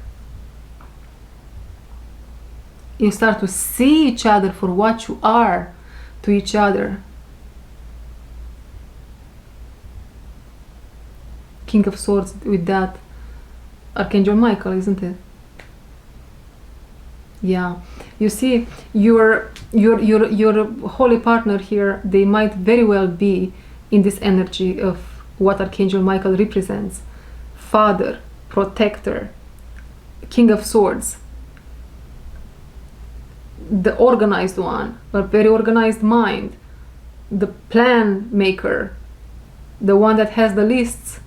You start to see each other for what you are to each other. King of Swords with that Archangel Michael, isn't it? Yeah. You see, your holy partner here, they might very well be in this energy of what Archangel Michael represents. Father, protector, King of Swords, the organized one, a very organized mind, the plan maker, the one that has the lists.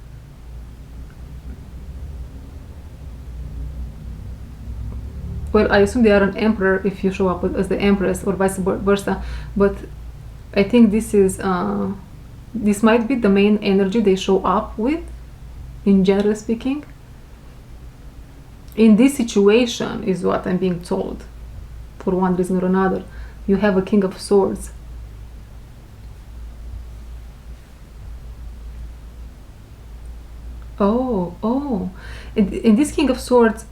Well, I assume they are an emperor if you show up as the empress, or vice versa, but I think this is this might be the main energy they show up with, in general speaking. In this situation is what I'm being told, for one reason or another. You have a King of Swords. Oh. And this King of Swords,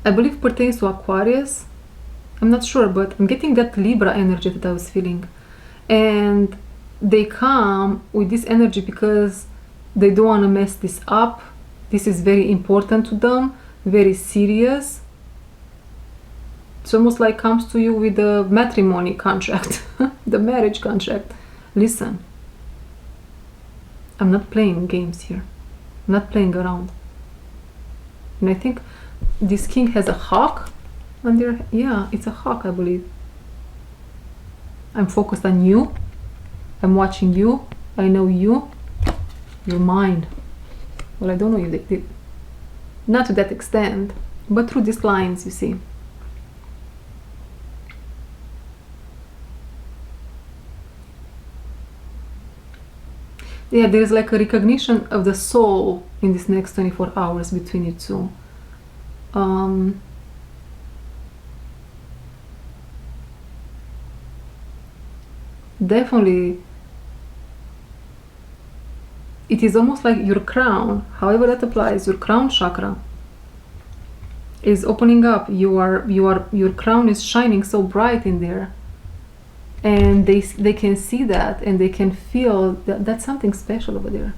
I believe pertains to Aquarius. I'm not sure, but I'm getting that Libra energy that I was feeling. And they come with this energy because they don't want to mess this up. This is very important to them, very serious. It's almost like comes to you with the matrimony contract, the marriage contract. Listen, I'm not playing games here. I'm not playing around. And I think this king has a hawk on there. Yeah, it's a hawk, I believe. I'm focused on you. I'm watching you. I know you. You're mine. Well, I don't know you. Not to that extent, but through these lines, you see. Yeah, there's like a recognition of the soul in this next 24 hours between you two. Definitely, it is almost like your crown, however that applies, your crown chakra is opening up. Your crown is shining so bright in there, and they can see that, and they can feel that that's something special over there.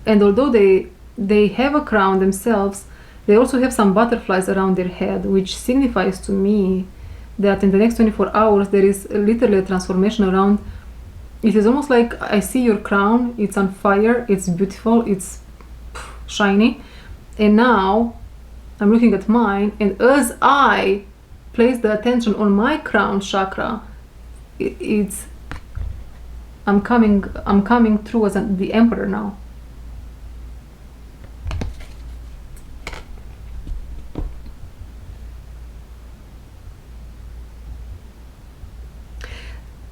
And although they have a crown themselves, they also have some butterflies around their head, which signifies to me that in the next 24 hours there is literally a transformation around. It is almost like I see your crown, it's on fire, it's beautiful, it's shiny, and now I'm looking at mine, and as I place the attention on my crown chakra, I'm coming through as the emperor now.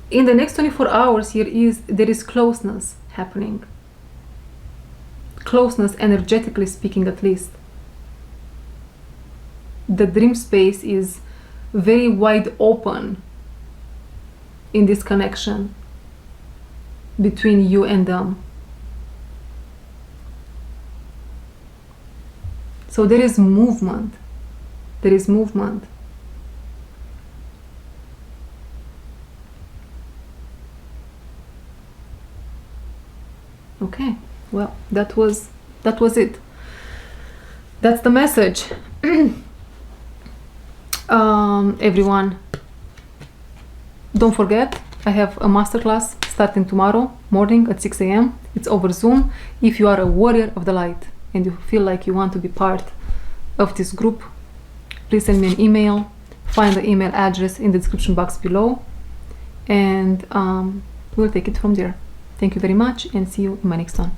In the next 24 hours there is closeness happening. Closeness, energetically speaking, at least. The dream space is very wide open in this connection between you and them. So there is movement. There is movement. Okay, well, that was it. That's the message. Everyone, don't forget, I have a masterclass starting tomorrow morning at 6 a.m. It's over Zoom. If you are a warrior of the light and you feel like you want to be part of this group, please send me an email. Find the email address in the description box below, and we'll take it from there. Thank you very much, and see you in my next one.